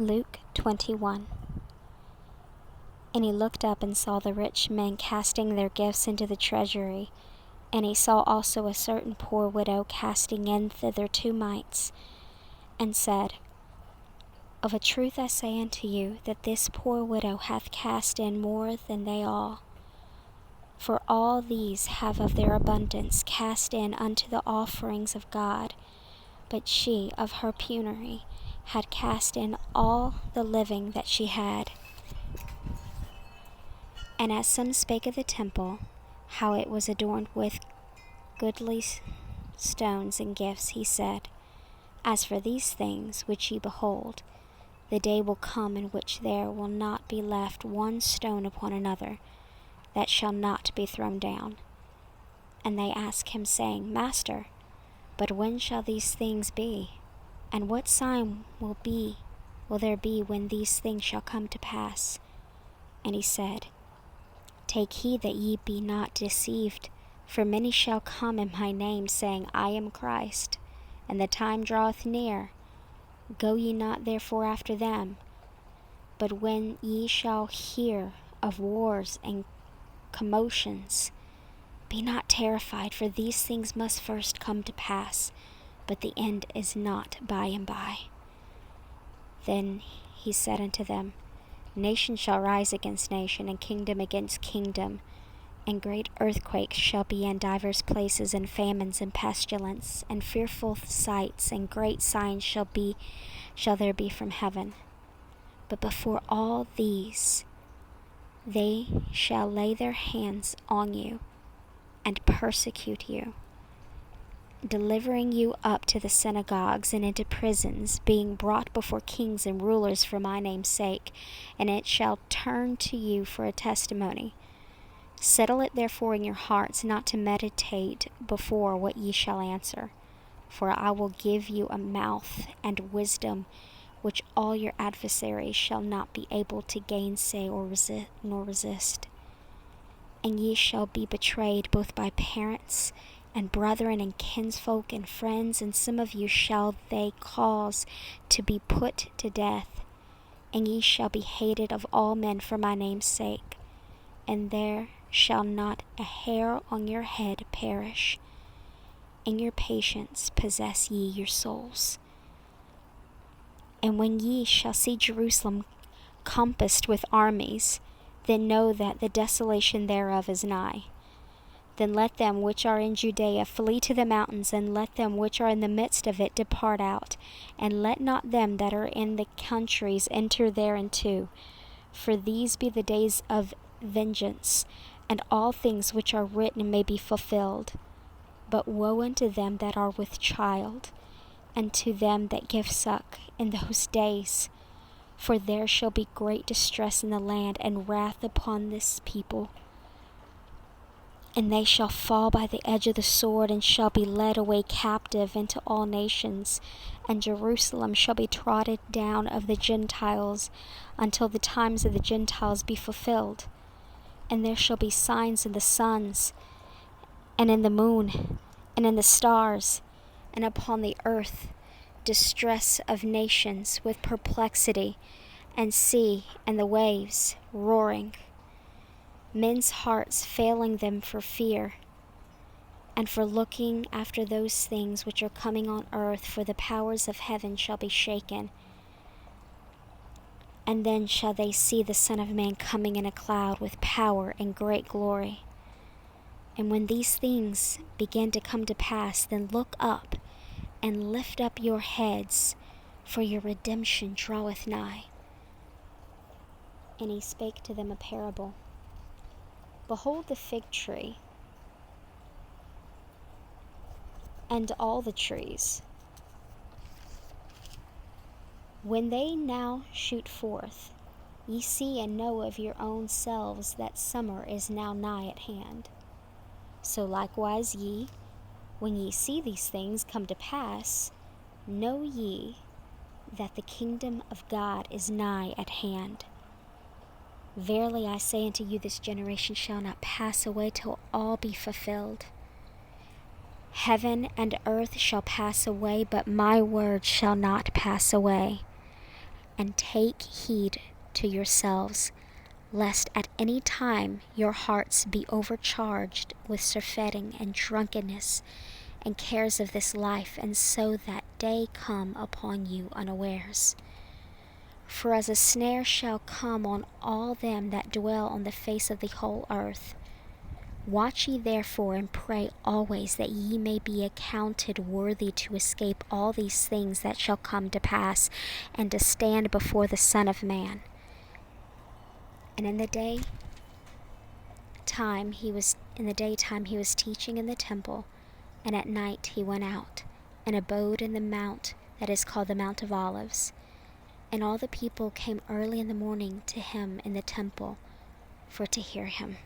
Luke 21. And he looked up and saw the rich men casting their gifts into the treasury. And he saw also a certain poor widow casting in thither 2 mites, and said, Of a truth I say unto you, that this poor widow hath cast in more than they all. For all these have of their abundance cast in unto the offerings of God, but she of her penury had cast in all the living that she had. And as some spake of the temple, how it was adorned with goodly stones and gifts, he said, As for these things which ye behold, the day will come in which there will not be left one stone upon another, that shall not be thrown down. And they asked him, saying, Master, but when shall these things be? And what sign will there be when these things shall come to pass? And he said, Take heed that ye be not deceived, for many shall come in my name, saying, I am Christ, and the time draweth near. Go ye not therefore after them. But when ye shall hear of wars and commotions, be not terrified, for these things must first come to pass, but the end is not by and by. Then he said unto them, Nation shall rise against nation, and kingdom against kingdom, and great earthquakes shall be in divers places, and famines and pestilence, and fearful sights, and great signs shall there be from heaven. But before all these they shall lay their hands on you, and persecute you, delivering you up to the synagogues and into prisons, being brought before kings and rulers for my name's sake, and it shall turn to you for a testimony. Settle it therefore in your hearts not to meditate before what ye shall answer. For I will give you a mouth and wisdom, which all your adversaries shall not be able to gainsay or resist. And ye shall be betrayed both by parents and brethren and kinsfolk and friends, and some of you shall they cause to be put to death. And ye shall be hated of all men for my name's sake. And there shall not a hair on your head perish. In your patience possess ye your souls. And when ye shall see Jerusalem compassed with armies, then know that the desolation thereof is nigh. Then let them which are in Judea flee to the mountains, and let them which are in the midst of it depart out, and let not them that are in the countries enter thereinto. For these be the days of vengeance, and all things which are written may be fulfilled. But woe unto them that are with child, and to them that give suck in those days. For there shall be great distress in the land, and wrath upon this people. And they shall fall by the edge of the sword, and shall be led away captive into all nations. And Jerusalem shall be trodden down of the Gentiles, until the times of the Gentiles be fulfilled. And there shall be signs in the suns, and in the moon, and in the stars, and upon the earth distress of nations with perplexity, and sea and the waves roaring, men's hearts failing them for fear, and for looking after those things which are coming on earth, for the powers of heaven shall be shaken. And then shall they see the Son of Man coming in a cloud with power and great glory. And when these things begin to come to pass, then look up and lift up your heads, for your redemption draweth nigh. And he spake to them a parable. Behold the fig tree, and all the trees. When they now shoot forth, ye see and know of your own selves that summer is now nigh at hand. So likewise ye, when ye see these things come to pass, know ye that the kingdom of God is nigh at hand. Verily I say unto you, this generation shall not pass away till all be fulfilled. Heaven and earth shall pass away, but my word shall not pass away. And take heed to yourselves, lest at any time your hearts be overcharged with surfeiting and drunkenness and cares of this life, and so that day come upon you unawares. For as a snare shall come on all them that dwell on the face of the whole earth. Watch ye therefore, and pray always, that ye may be accounted worthy to escape all these things that shall come to pass, and to stand before the Son of Man. And in the daytime he was teaching in the temple, and at night he went out, and abode in the mount that is called the Mount of Olives. And all the people came early in the morning to him in the temple, for to hear him.